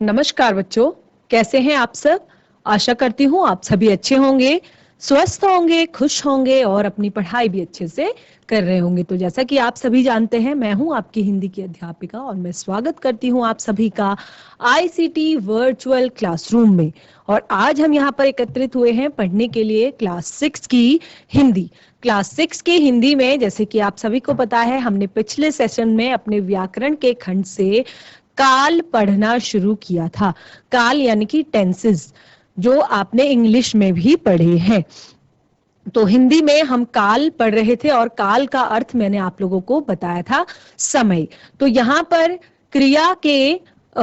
नमस्कार बच्चों, कैसे हैं आप सब। आशा करती हूँ आप सभी अच्छे होंगे, स्वस्थ होंगे, खुश होंगे और अपनी पढ़ाई भी अच्छे से कर रहे होंगे। तो जैसा कि आप सभी जानते हैं, मैं हूँ आपकी हिंदी की अध्यापिका और मैं स्वागत करती हूँ आप सभी का आईसीटी वर्चुअल क्लासरूम में। और आज हम यहाँ पर एकत्रित हुए हैं पढ़ने के लिए क्लास 6 की हिंदी। क्लास 6 की हिंदी में, जैसे कि आप सभी को पता है, हमने पिछले सेशन में अपने व्याकरण के खंड से काल पढ़ना शुरू किया था। काल यानी कि टेंसेस, जो आपने इंग्लिश में भी पढ़े हैं। तो हिंदी में हम काल पढ़ रहे थे और काल का अर्थ मैंने आप लोगों को बताया था समय। तो यहाँ पर क्रिया के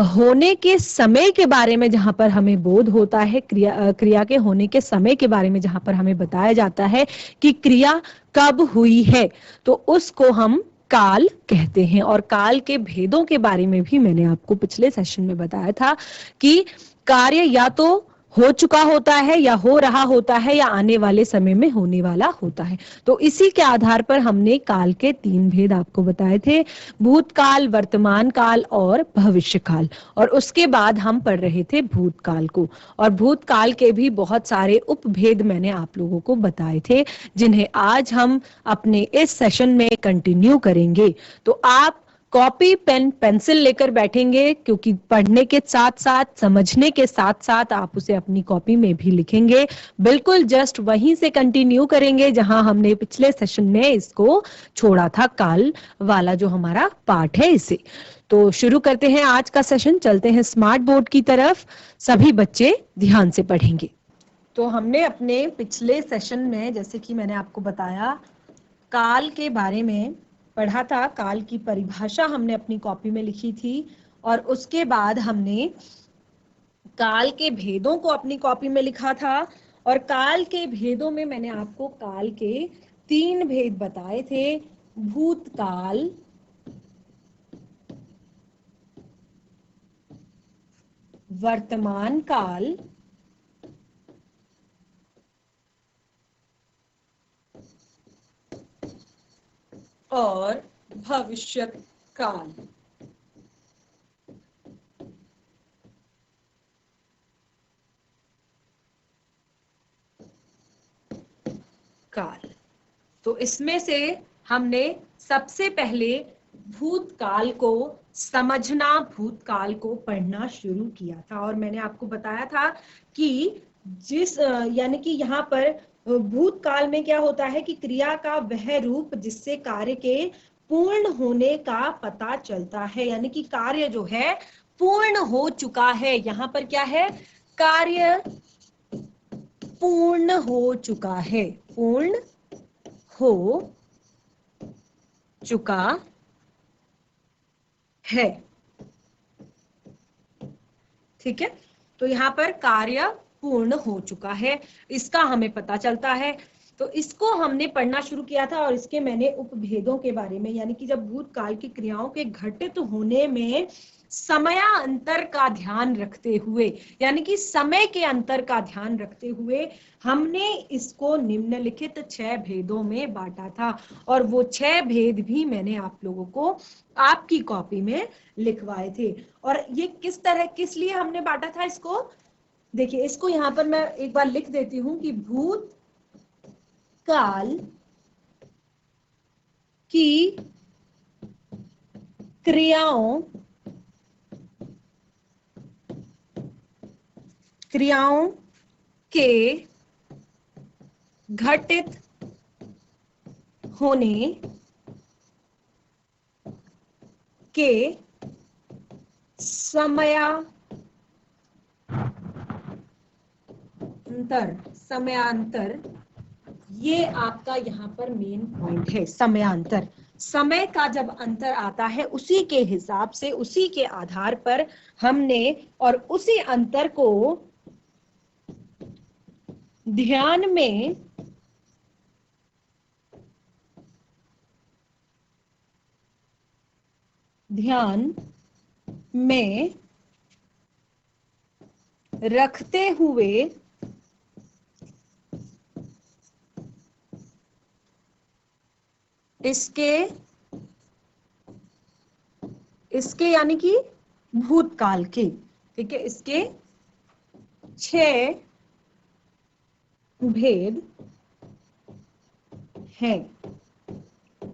होने के समय के बारे में जहां पर हमें बोध होता है, क्रिया के होने के समय के बारे में जहां पर हमें बताया जाता है कि क्रिया कब हुई है, तो उसको हम काल कहते हैं। और काल के भेदों के बारे में भी मैंने आपको पिछले सेशन में बताया था कि कार्य या तो हो चुका होता है, या हो रहा होता है, या आने वाले समय में होने वाला होता है। तो इसी के आधार पर हमने काल के 3 भेद आपको बताए थे: भूतकाल, वर्तमान काल और भविष्य काल। और उसके बाद हम पढ़ रहे थे भूतकाल को, और भूतकाल के भी बहुत सारे उपभेद मैंने आप लोगों को बताए थे, जिन्हें आज हम अपने इस सेशन में कंटिन्यू करेंगे। तो आप कॉपी पेन पेंसिल लेकर बैठेंगे, क्योंकि पढ़ने के साथ साथ, समझने के साथ साथ आप उसे अपनी कॉपी में भी लिखेंगे। बिल्कुल जस्ट वहीं से कंटिन्यू करेंगे जहां हमने पिछले सेशन में इसको छोड़ा था, काल वाला जो हमारा पार्ट है इसे। तो शुरू करते हैं आज का सेशन, चलते हैं स्मार्ट बोर्ड की तरफ। सभी बच्चे ध्यान से पढ़ेंगे। तो हमने अपने पिछले सेशन में, जैसे कि मैंने आपको बताया, काल के बारे में पढ़ा था। काल की परिभाषा हमने अपनी कॉपी में लिखी थी, और उसके बाद हमने काल के भेदों को अपनी कॉपी में लिखा था। और काल के भेदों में मैंने आपको काल के 3 भेद बताए थे: भूतकाल, वर्तमान काल और भविष्य काल। काल, तो इसमें से हमने सबसे पहले भूतकाल को समझना, भूतकाल को पढ़ना शुरू किया था। और मैंने आपको बताया था कि यानी कि यहाँ पर भूतकाल में क्या होता है कि क्रिया का वह रूप जिससे कार्य के पूर्ण होने का पता चलता है, यानी कि कार्य जो है पूर्ण हो चुका है। यहाँ पर क्या है? कार्य पूर्ण हो चुका है, पूर्ण हो चुका है। ठीक है, तो यहाँ पर कार्य पूर्ण हो चुका है, इसका हमें पता चलता है। तो इसको हमने पढ़ना शुरू किया था, और इसके मैंने उपभेदों के बारे में, यानी कि जब भूतकाल की क्रियाओं के घटित होने में समयांतर का ध्यान रखते हुए, यानी कि समय के अंतर का ध्यान रखते हुए, हमने इसको निम्नलिखित 6 भेदों में बांटा था। और वो 6 भेद भी मैंने आप लोगों को आपकी कॉपी में लिखवाए थे। और ये किस तरह, किस लिए हमने बांटा था इसको, देखिए इसको यहाँ पर मैं एक बार लिख देती हूँ कि भूत काल की क्रियाओं क्रियाओं के घटित होने के समयांतर, ये आपका यहाँ पर मेन पॉइंट है। समयांतर, समय का जब अंतर आता है, उसी के हिसाब से, उसी के आधार पर हमने, और उसी अंतर को ध्यान में रखते हुए इसके यानी कि भूतकाल के, ठीक है, इसके 6 भेद हैं।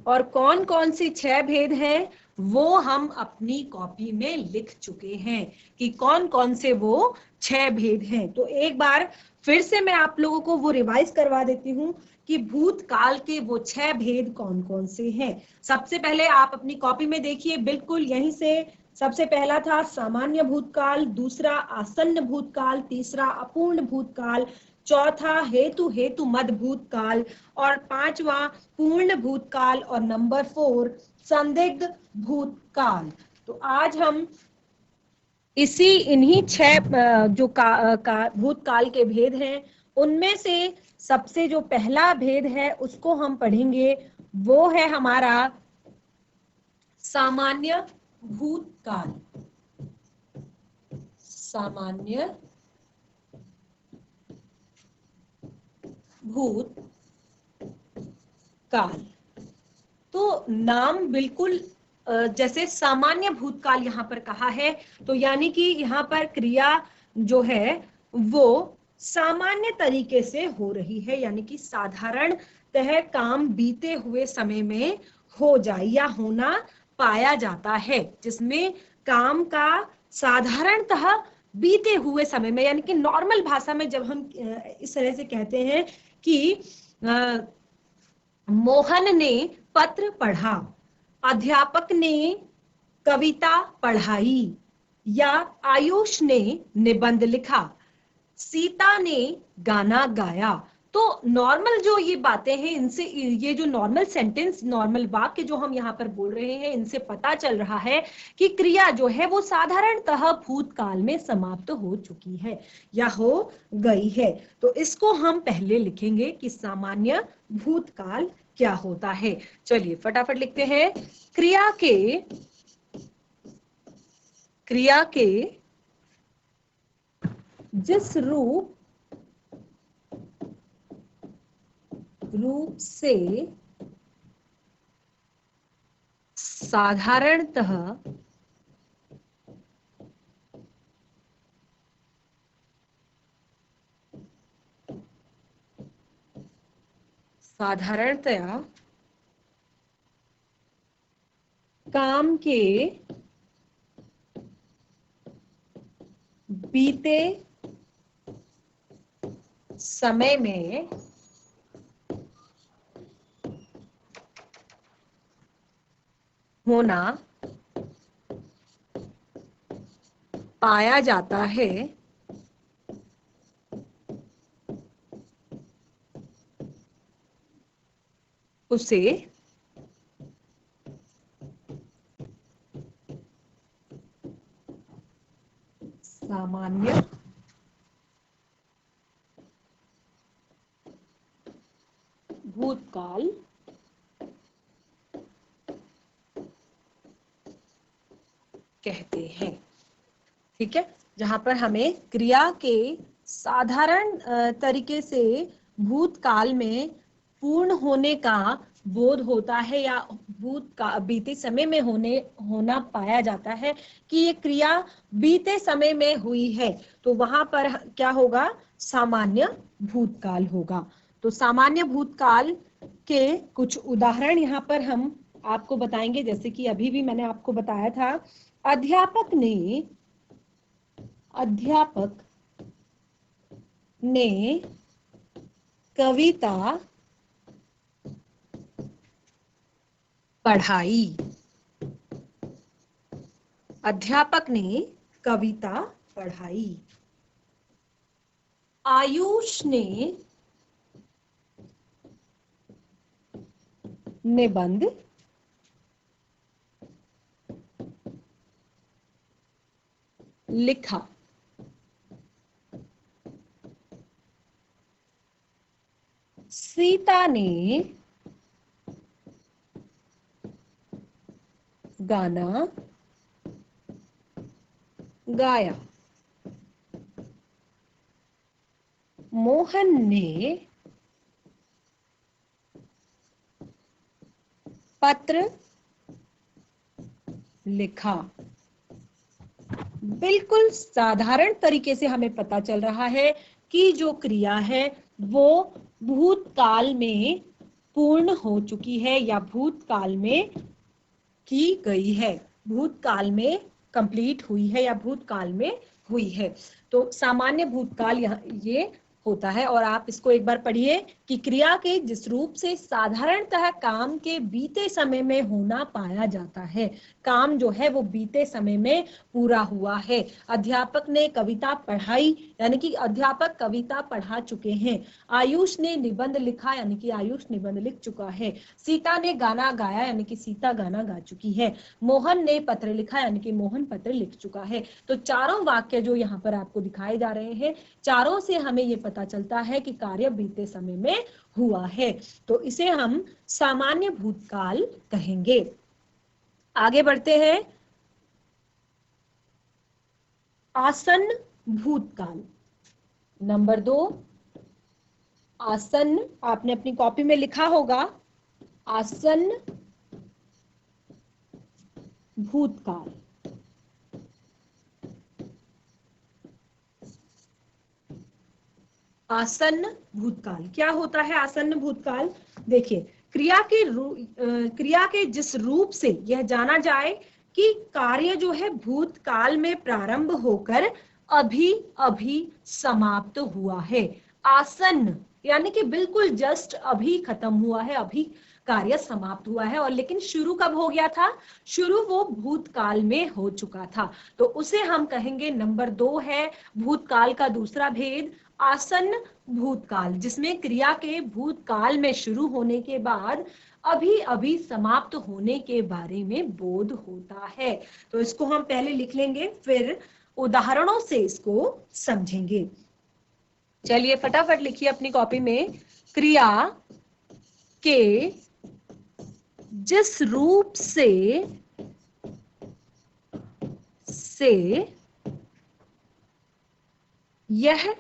और कौन कौन सी 6 भेद हैं वो हम अपनी कॉपी में लिख चुके हैं कि कौन कौन से वो 6 भेद हैं। तो एक बार फिर से मैं आप लोगों को वो रिवाइज करवा देती हूँ कि भूतकाल के वो 6 भेद कौन कौन से हैं। सबसे पहले आप अपनी कॉपी में देखिए, बिल्कुल यहीं से सबसे पहला था सामान्य भूतकाल, दूसरा आसन्न भूतकाल, तीसरा अपूर्ण भूतकाल, चौथा हेतु हेतु मद भूतकाल, और पांचवा पूर्ण भूतकाल, और नंबर 4 संदिग्ध भूतकाल। तो आज हम इन्हीं 6 जो भूतकाल के भेद हैं उनमें से सबसे जो पहला भेद है उसको हम पढ़ेंगे, वो है हमारा सामान्य भूतकाल। सामान्य भूतकाल। तो नाम बिल्कुल जैसे सामान्य भूतकाल यहाँ पर कहा है, तो यानी कि यहाँ पर क्रिया जो है वो सामान्य तरीके से हो रही है, यानी कि साधारणतः काम बीते हुए समय में हो जाए या होना पाया जाता है, जिसमें काम का साधारणतः बीते हुए समय में, यानी कि नॉर्मल भाषा में जब हम इस तरह से कहते हैं कि मोहन ने पत्र पढ़ा, अध्यापक ने कविता पढ़ाई, या आयुष ने निबंध लिखा, सीता ने गाना गाया। तो नॉर्मल जो ये बातें हैं, इनसे ये जो नॉर्मल सेंटेंस, नॉर्मल वाक्य जो हम यहाँ पर बोल रहे हैं, इनसे पता चल रहा है कि क्रिया जो है वो साधारणतः भूतकाल में समाप्त हो चुकी है या हो गई है। तो इसको हम पहले लिखेंगे कि सामान्य भूतकाल क्या होता है। चलिए फटाफट लिखते हैं। क्रिया के जिस रूप से साधारणतः काम के बीते समय में होना पाया जाता है, उसे सामान्य भूतकाल कहते हैं। ठीक है, जहां पर हमें क्रिया के साधारण तरीके से भूतकाल में पूर्ण होने का बोध होता है, या भूत का बीते समय में होना पाया जाता है कि ये क्रिया बीते समय में हुई है, तो वहां पर क्या होगा, सामान्य भूतकाल होगा। तो सामान्य भूतकाल के कुछ उदाहरण यहाँ पर हम आपको बताएंगे, जैसे कि अभी भी मैंने आपको बताया था, अध्यापक ने कविता पढ़ाई। अध्यापक ने कविता पढ़ाई। आयुष ने निबंध लिखा। सीता ने गाना गाया। मोहन ने पत्र लिखा। बिल्कुल साधारण तरीके से हमें पता चल रहा है कि जो क्रिया है वो भूतकाल में पूर्ण हो चुकी है या भूतकाल में की गई है, भूतकाल में कंप्लीट हुई है या भूतकाल में हुई है। तो सामान्य भूतकाल यहाँ ये होता है। और आप इसको एक बार पढ़िए कि क्रिया के जिस रूप से साधारणतः काम के बीते समय में होना पाया जाता है, काम जो है वो बीते समय में पूरा हुआ है। अध्यापक ने कविता पढ़ाई, यानी कि अध्यापक कविता पढ़ा चुके हैं। आयुष ने निबंध लिखा, यानी कि आयुष निबंध लिख चुका है। सीता ने गाना गाया, यानी कि सीता गाना गा चुकी है। मोहन ने पत्र लिखा, यानी कि मोहन पत्र लिख चुका है। तो चारों वाक्य जो यहाँ पर आपको दिखाए जा रहे हैं, चारों से हमें ये पता चलता है कि कार्य बीते समय में हुआ है। तो इसे हम सामान्य भूतकाल कहेंगे। आगे बढ़ते हैं। आसन्न भूतकाल नंबर 2। आसन्न, आपने अपनी कॉपी में लिखा होगा, आसन्न भूतकाल। आसन्न भूतकाल क्या होता है? आसन्न भूतकाल, देखिए, क्रिया के जिस रूप से यह जाना जाए कि कार्य जो है भूतकाल में प्रारंभ होकर अभी अभी समाप्त हुआ है। आसन्न यानी कि बिल्कुल जस्ट अभी खत्म हुआ है, अभी कार्य समाप्त हुआ है। और लेकिन शुरू कब हो गया था? शुरू वो भूतकाल में हो चुका था। तो उसे हम कहेंगे नंबर 2 है भूतकाल का दूसरा भेद, आसन्न भूतकाल, जिसमें क्रिया के भूतकाल में शुरू होने के बाद अभी अभी समाप्त होने के बारे में बोध होता है। तो इसको हम पहले लिख लेंगे, फिर उदाहरणों से इसको समझेंगे। चलिए फटाफट लिखिए अपनी कॉपी में, क्रिया के जिस रूप से यह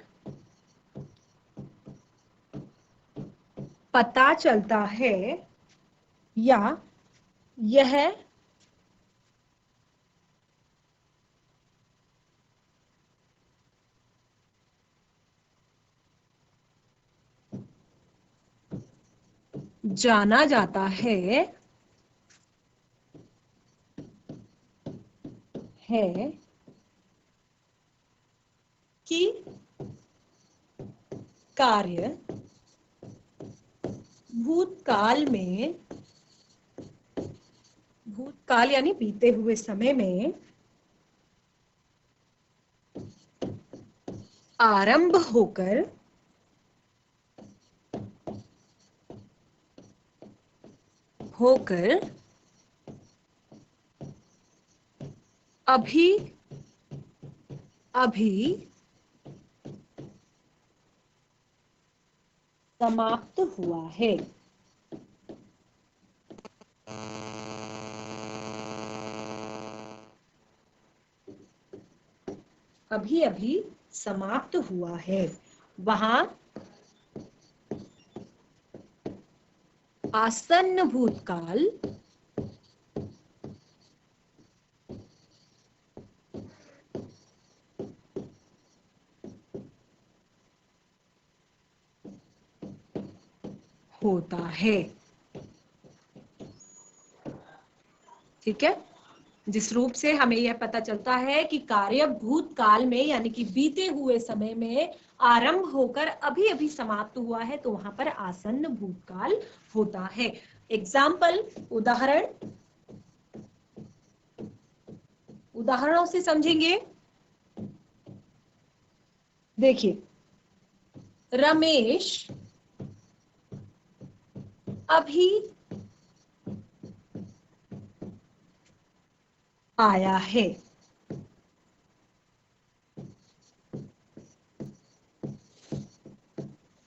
पता चलता है या यह जाना जाता है कि कार्य भूतकाल यानी बीते हुए समय में आरंभ होकर अभी अभी समाप्त हुआ है। अभी अभी समाप्त हुआ है, वहां आसन्न भूतकाल होता है। ठीक है, जिस रूप से हमें यह पता चलता है कि कार्य भूतकाल में यानी कि बीते हुए समय में आरंभ होकर अभी अभी समाप्त हुआ है, तो वहां पर आसन्न भूतकाल होता है। एग्जाम्पल, उदाहरणों से समझेंगे। देखिए, रमेश अभी आया है।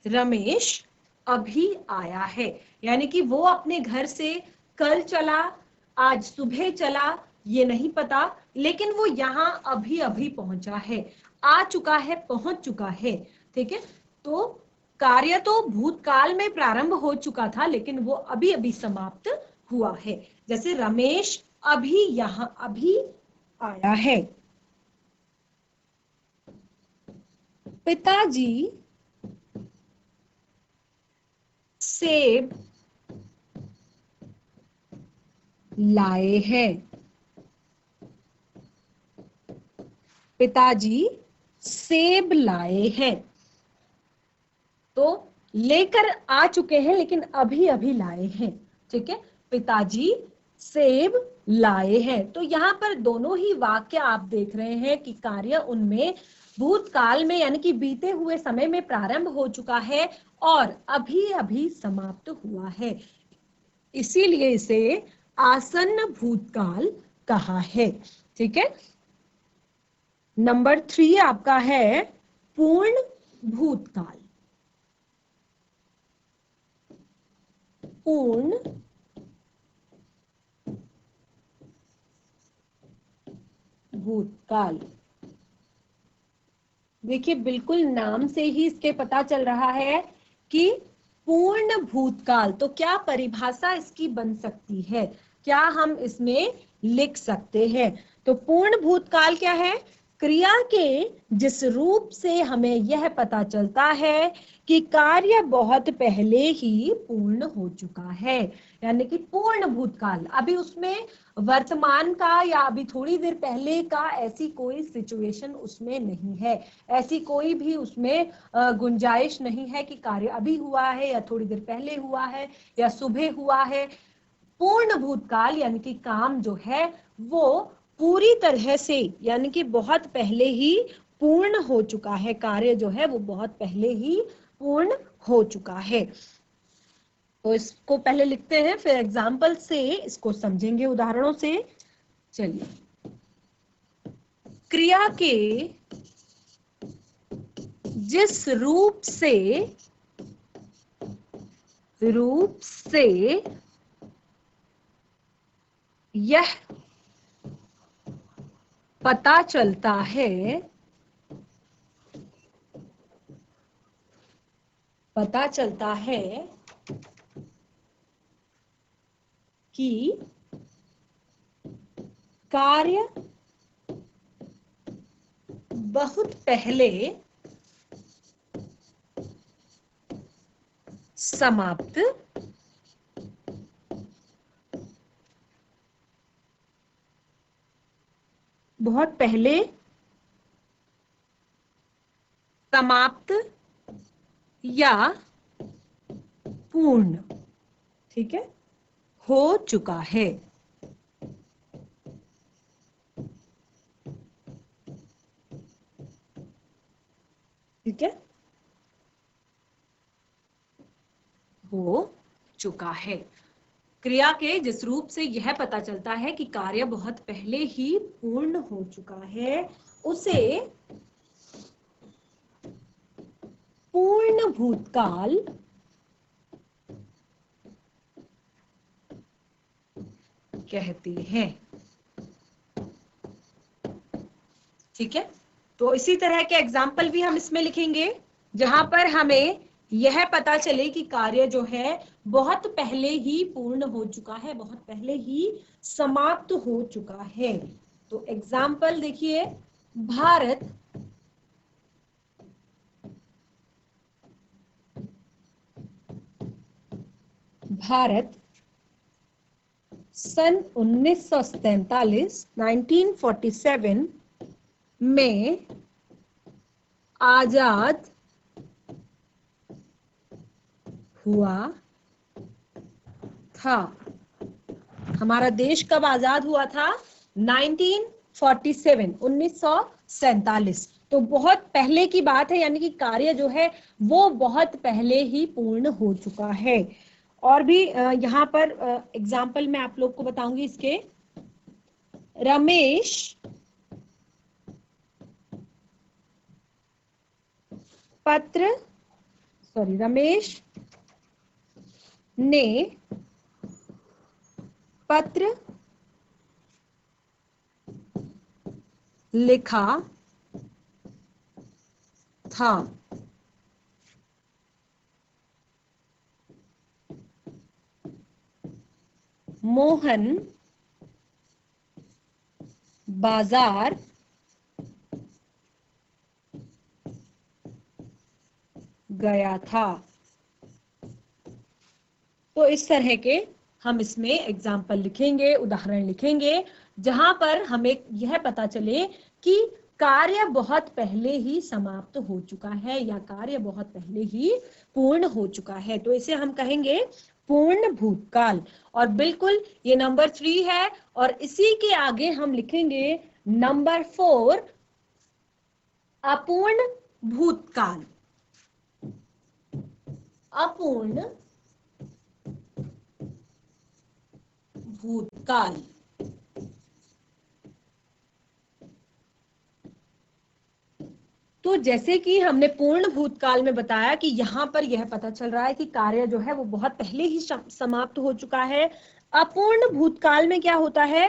रमेश अभी आया है, यानी कि वो अपने घर से कल चला, आज सुबह चला, ये नहीं पता, लेकिन वो यहाँ अभी अभी पहुंचा है, आ चुका है, पहुंच चुका है। ठीक है, तो कार्य तो भूतकाल में प्रारंभ हो चुका था, लेकिन वो अभी अभी समाप्त हुआ है। जैसे रमेश अभी यहाँ अभी आया है। पिताजी सेब लाए हैं। पिताजी सेब लाए हैं। तो लेकर आ चुके हैं लेकिन अभी अभी लाए हैं। ठीक है, पिताजी सेब लाए हैं। तो यहाँ पर दोनों ही वाक्य आप देख रहे हैं कि कार्य उनमें भूतकाल में यानी कि बीते हुए समय में प्रारंभ हो चुका है और अभी अभी समाप्त हुआ है, इसीलिए इसे आसन्न भूतकाल कहा है। ठीक है, नंबर 3 आपका है पूर्ण भूतकाल। पूर्ण भूतकाल। देखिए बिल्कुल नाम से ही इसके पता चल रहा है कि पूर्ण भूतकाल। तो क्या परिभाषा इसकी बन सकती है, क्या हम इसमें लिख सकते हैं? तो पूर्ण भूतकाल क्या है? क्रिया के जिस रूप से हमें यह पता चलता है कि कार्य बहुत पहले ही पूर्ण हो चुका है, यानी कि पूर्ण भूतकाल। अभी उसमें वर्तमान का या अभी थोड़ी देर पहले का ऐसी कोई सिचुएशन उसमें नहीं है, ऐसी कोई भी उसमें गुंजाइश नहीं है कि कार्य अभी हुआ है या थोड़ी देर पहले हुआ है या सुबह हुआ है। पूर्ण भूतकाल यानी कि काम जो है वो पूरी तरह से यानी कि बहुत पहले ही पूर्ण हो चुका है, कार्य जो है वो बहुत पहले ही पूर्ण हो चुका है। तो इसको पहले लिखते हैं, फिर एग्जाम्पल से इसको समझेंगे उदाहरणों से। चलिए, क्रिया के जिस रूप से यह पता चलता है कि कार्य बहुत पहले समाप्त बहुत पहले समाप्त या पूर्ण, ठीक है, हो चुका है। ठीक है, हो चुका है। क्रिया के जिस रूप से यह पता चलता है कि कार्य बहुत पहले ही पूर्ण हो चुका है उसे पूर्ण भूतकाल कहते हैं। ठीक है, तो इसी तरह के एग्जाम्पल भी हम इसमें लिखेंगे जहां पर हमें यह पता चले कि कार्य जो है बहुत पहले ही पूर्ण हो चुका है, बहुत पहले ही समाप्त हो चुका है। तो एग्जाम्पल देखिए, भारत भारत सन 1947 1947 में आजाद हुआ था। हमारा देश कब आजाद हुआ था? 1947 1947। तो बहुत पहले की बात है, यानी कि कार्य जो है वो बहुत पहले ही पूर्ण हो चुका है। और भी यहाँ पर एग्जाम्पल मैं आप लोग को बताऊंगी इसके। रमेश रमेश ने पत्र लिखा था। मोहन बाजार गया था। तो इस तरह के हम इसमें एग्जाम्पल लिखेंगे, उदाहरण लिखेंगे, जहां पर हमें यह पता चले कि कार्य बहुत पहले ही समाप्त हो चुका है या कार्य बहुत पहले ही पूर्ण हो चुका है। तो इसे हम कहेंगे पूर्ण भूतकाल। और बिल्कुल ये नंबर 3 है। और इसी के आगे हम लिखेंगे नंबर 4 अपूर्ण भूतकाल। अपूर्ण भूतकाल। तो जैसे कि हमने पूर्ण भूतकाल में बताया कि यहाँ पर यह पता चल रहा है कि कार्य जो है वो बहुत पहले ही समाप्त हो चुका है। अपूर्ण भूतकाल में क्या होता है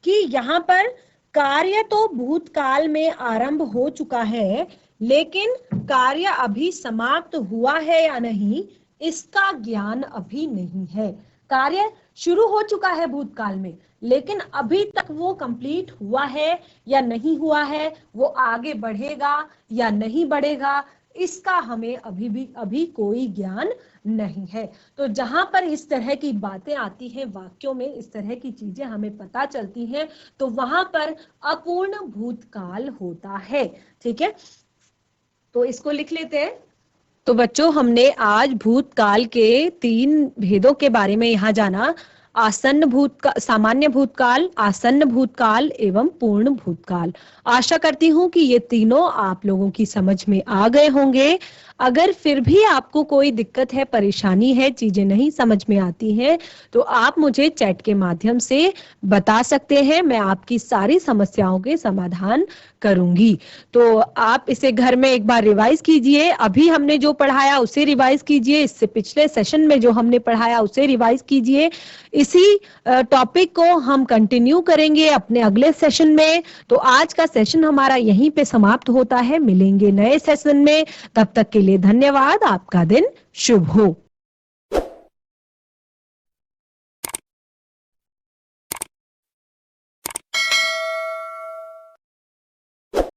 कि यहाँ पर कार्य तो भूतकाल में आरंभ हो चुका है, लेकिन कार्य अभी समाप्त हुआ है या नहीं इसका ज्ञान अभी नहीं है। कार्य शुरू हो चुका है भूतकाल में, लेकिन अभी तक वो कंप्लीट हुआ है या नहीं हुआ है, वो आगे बढ़ेगा या नहीं बढ़ेगा, इसका हमें अभी कोई ज्ञान नहीं है। तो जहां पर इस तरह की बातें आती हैं, वाक्यों में इस तरह की चीजें हमें पता चलती हैं, तो वहां पर अपूर्ण भूतकाल होता है। ठीक है, तो इसको लिख लेते हैं। तो बच्चों, हमने आज भूतकाल के 3 भेदों के बारे में यहाँ जाना। आसन्न भूतकाल, सामान्य भूतकाल, आसन्न भूतकाल एवं पूर्ण भूतकाल। आशा करती हूँ कि ये तीनों आप लोगों की समझ में आ गए होंगे। अगर फिर भी आपको कोई दिक्कत है, परेशानी है, चीजें नहीं समझ में आती हैं, तो आप मुझे चैट के माध्यम से बता सकते हैं। मैं आपकी सारी समस्याओं के समाधान करूंगी। तो आप इसे घर में एक बार रिवाइज कीजिए। अभी हमने जो पढ़ाया उसे रिवाइज कीजिए, इससे पिछले सेशन में जो हमने पढ़ाया उसे रिवाइज कीजिए। इसी टॉपिक को हम कंटिन्यू करेंगे अपने अगले सेशन में। तो आज का सेशन हमारा यहीं पे समाप्त होता है। मिलेंगे नए सेशन में, तब तक के लिए धन्यवाद। आपका दिन शुभ हो।